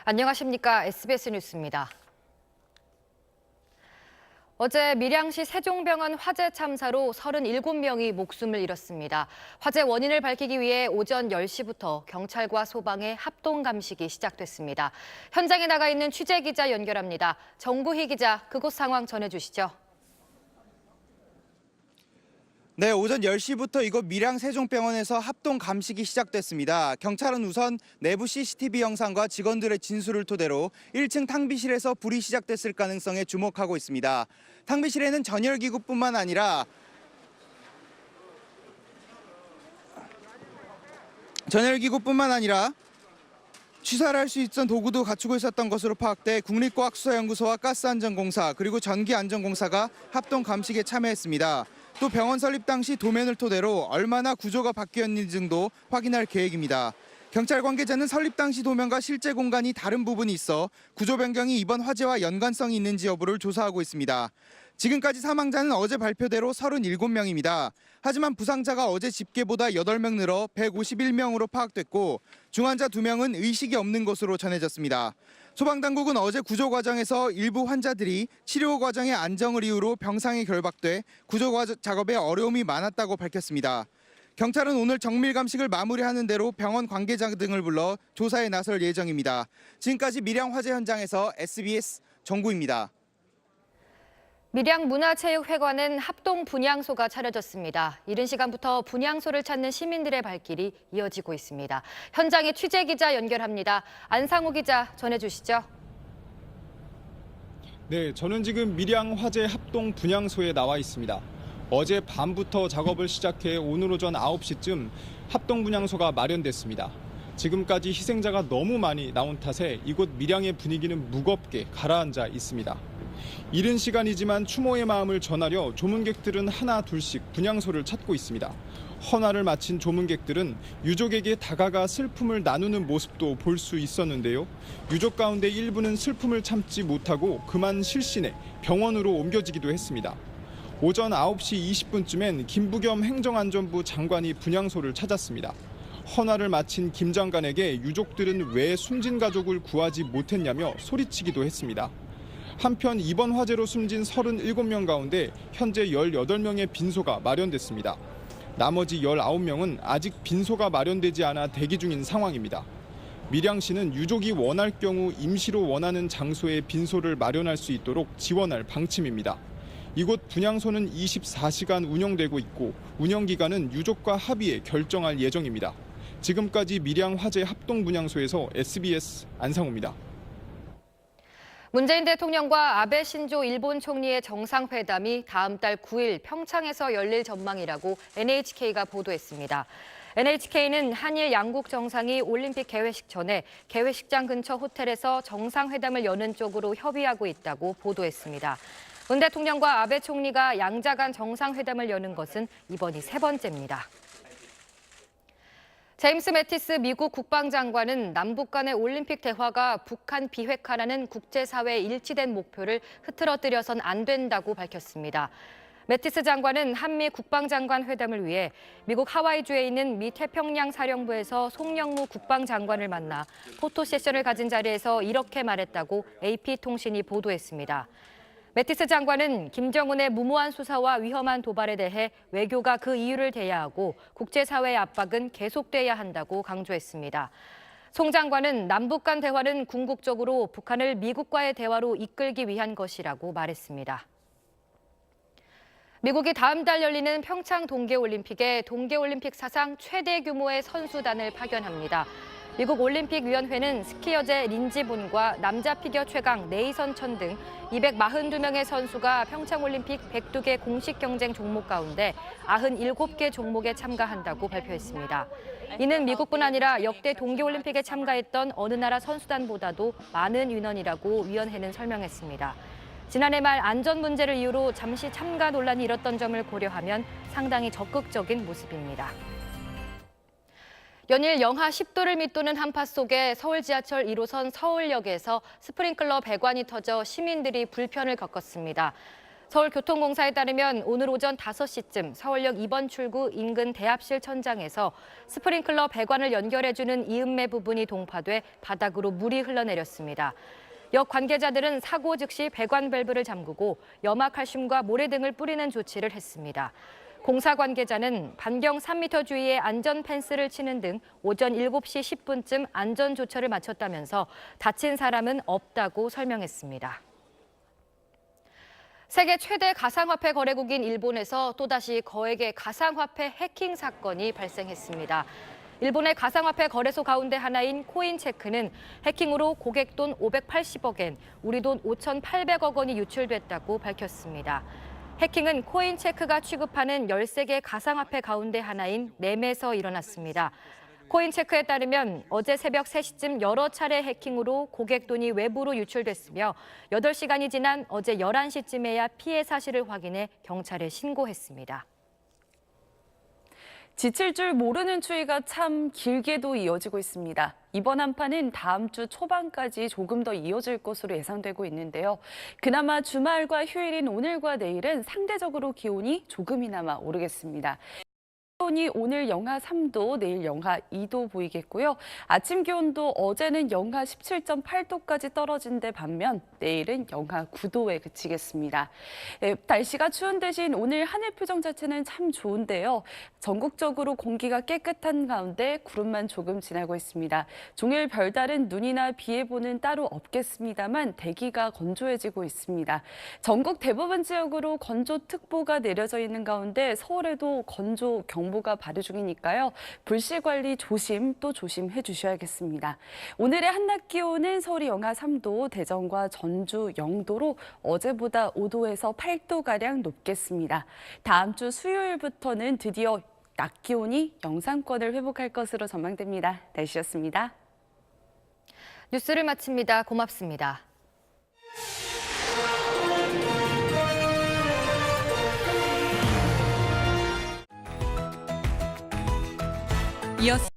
안녕하십니까. SBS 뉴스입니다. 어제 밀양시 세종병원 화재 참사로 37명이 목숨을 잃었습니다. 화재 원인을 밝히기 위해 오전 10시부터 경찰과 소방의 합동 감식이 시작됐습니다. 현장에 나가 있는 취재기자 연결합니다. 정구희 기자, 그곳 상황 전해주시죠. 네, 오전 10시부터 이곳 밀양 세종병원에서 합동 감식이 시작됐습니다. 경찰은 우선 내부 CCTV 영상과 직원들의 진술을 토대로 1층 탕비실에서 불이 시작됐을 가능성에 주목하고 있습니다. 탕비실에는 전열기구뿐만 아니라 취사를 할 수 있던 도구도 갖추고 있었던 것으로 파악돼 국립과학수사연구소와 가스안전공사 그리고 전기안전공사가 합동 감식에 참여했습니다. 또 병원 설립 당시 도면을 토대로 얼마나 구조가 바뀌었는지 등도 확인할 계획입니다. 경찰 관계자는 설립 당시 도면과 실제 공간이 다른 부분이 있어 구조 변경이 이번 화재와 연관성이 있는지 여부를 조사하고 있습니다. 지금까지 사망자는 어제 발표대로 37명입니다. 하지만 부상자가 어제 집계보다 8명 늘어 151명으로 파악됐고 중환자 2명은 의식이 없는 것으로 전해졌습니다. 소방당국은 어제 구조 과정에서 일부 환자들이 치료 과정의 안정을 이유로 병상에 결박돼 구조 작업에 어려움이 많았다고 밝혔습니다. 경찰은 오늘 정밀 감식을 마무리하는 대로 병원 관계자 등을 불러 조사에 나설 예정입니다. 지금까지 밀양 화재 현장에서 SBS 정구입니다. 밀양 문화체육회관엔 합동 분향소가 차려졌습니다. 이른 시간부터 분향소를 찾는 시민들의 발길이 이어지고 있습니다. 현장에 취재기자 연결합니다. 안상우 기자 전해주시죠. 네, 저는 지금 밀양 화재 합동 분향소에 나와 있습니다. 어제 밤부터 작업을 시작해 오늘 오전 9시쯤 합동 분향소가 마련됐습니다. 지금까지 희생자가 너무 많이 나온 탓에 이곳 밀양의 분위기는 무겁게 가라앉아 있습니다. 이른 시간이지만 추모의 마음을 전하려 조문객들은 하나 둘씩 분향소를 찾고 있습니다. 헌화를 마친 조문객들은 유족에게 다가가 슬픔을 나누는 모습도 볼 수 있었는데요. 유족 가운데 일부는 슬픔을 참지 못하고 그만 실신해 병원으로 옮겨지기도 했습니다. 오전 9시 20분쯤엔 김부겸 행정안전부 장관이 분향소를 찾았습니다. 헌화를 마친 김 장관에게 유족들은 왜 숨진 가족을 구하지 못했냐며 소리치기도 했습니다. 한편 이번 화재로 숨진 37명 가운데 현재 18명의 빈소가 마련됐습니다. 나머지 19명은 아직 빈소가 마련되지 않아 대기 중인 상황입니다. 밀양시는 유족이 원할 경우 임시로 원하는 장소에 빈소를 마련할 수 있도록 지원할 방침입니다. 이곳 분향소는 24시간 운영되고 있고 운영기간은 유족과 합의해 결정할 예정입니다. 지금까지 밀양 화재 합동 분향소에서 SBS 안상우입니다. 문재인 대통령과 아베 신조 일본 총리의 정상회담이 다음 달 9일 평창에서 열릴 전망이라고 NHK가 보도했습니다. NHK는 한일 양국 정상이 올림픽 개회식 전에 개회식장 근처 호텔에서 정상회담을 여는 쪽으로 협의하고 있다고 보도했습니다. 문 대통령과 아베 총리가 양자 간 정상회담을 여는 것은 이번이 세 번째입니다. 제임스 매티스 미국 국방장관은 남북 간의 올림픽 대화가 북한 비핵화라는 국제사회의 일치된 목표를 흐트러뜨려선 안 된다고 밝혔습니다. 매티스 장관은 한미 국방장관 회담을 위해 미국 하와이주에 있는 미 태평양 사령부에서 송영무 국방장관을 만나 포토세션을 가진 자리에서 이렇게 말했다고 AP통신이 보도했습니다. 매티스 장관은 김정은의 무모한 수사와 위험한 도발에 대해 외교가 그 이유를 대야 하고 국제사회의 압박은 계속돼야 한다고 강조했습니다. 송 장관은 남북 간 대화는 궁극적으로 북한을 미국과의 대화로 이끌기 위한 것이라고 말했습니다. 미국이 다음 달 열리는 평창 동계올림픽에 동계올림픽 사상 최대 규모의 선수단을 파견합니다. 미국 올림픽위원회는 스키 여제 린지 본과 남자 피겨 최강 네이선 천 등 242명의 선수가 평창올림픽 102개 공식 경쟁 종목 가운데 97개 종목에 참가한다고 발표했습니다. 이는 미국뿐 아니라 역대 동계올림픽에 참가했던 어느 나라 선수단보다도 많은 인원이라고 위원회는 설명했습니다. 지난해 말 안전 문제를 이유로 잠시 참가 논란이 일었던 점을 고려하면 상당히 적극적인 모습입니다. 연일 영하 10도를 밑도는 한파 속에 서울 지하철 1호선 서울역에서 스프링클러 배관이 터져 시민들이 불편을 겪었습니다. 서울교통공사에 따르면 오늘 오전 5시쯤 서울역 2번 출구 인근 대합실 천장에서 스프링클러 배관을 연결해주는 이음매 부분이 동파돼 바닥으로 물이 흘러내렸습니다. 역 관계자들은 사고 즉시 배관 밸브를 잠그고 염화칼슘과 모래 등을 뿌리는 조치를 했습니다. 공사 관계자는 반경 3m 주위에 안전 펜스를 치는 등 오전 7시 10분쯤 안전 조처를 마쳤다면서 다친 사람은 없다고 설명했습니다. 세계 최대 가상화폐 거래국인 일본에서 또다시 거액의 가상화폐 해킹 사건이 발생했습니다. 일본의 가상화폐 거래소 가운데 하나인 코인체크는 해킹으로 고객 돈 580억 엔, 우리 돈 5,800억 원이 유출됐다고 밝혔습니다. 해킹은 코인체크가 취급하는 13개 가상화폐 가운데 하나인 램에서 일어났습니다. 코인체크에 따르면 어제 새벽 3시쯤 여러 차례 해킹으로 고객 돈이 외부로 유출됐으며 8시간이 지난 어제 11시쯤에야 피해 사실을 확인해 경찰에 신고했습니다. 지칠 줄 모르는 추위가 참 길게도 이어지고 있습니다. 이번 한파는 다음 주 초반까지 조금 더 이어질 것으로 예상되고 있는데요. 그나마 주말과 휴일인 오늘과 내일은 상대적으로 기온이 조금이나마 오르겠습니다. 기온이 오늘 영하 3도, 내일 영하 2도 보이겠고요. 아침 기온도 어제는 영하 17.8도까지 떨어진 데 반면 내일은 영하 9도에 그치겠습니다. 날씨가 추운 대신 오늘 하늘 표정 자체는 참 좋은데요. 전국적으로 공기가 깨끗한 가운데 구름만 조금 지나고 있습니다. 종일 별다른 눈이나 비 예보는 따로 없겠습니다만 대기가 건조해지고 있습니다. 전국 대부분 지역으로 건조특보가 내려져 있는 가운데 서울에도 건조 경보가 발효 중이니까요. 불씨 관리 조심 또 조심해 주셔야겠습니다. 오늘의 한낮 기온은 서울이 영하 3도, 대전과 전주 0도로 어제보다 5도에서 8도가량 높겠습니다. 다음 주 수요일부터는 드디어 낮 기온이 영상권을 회복할 것으로 전망됩니다. 날씨였습니다. 뉴스를 마칩니다. 고맙습니다. 이어서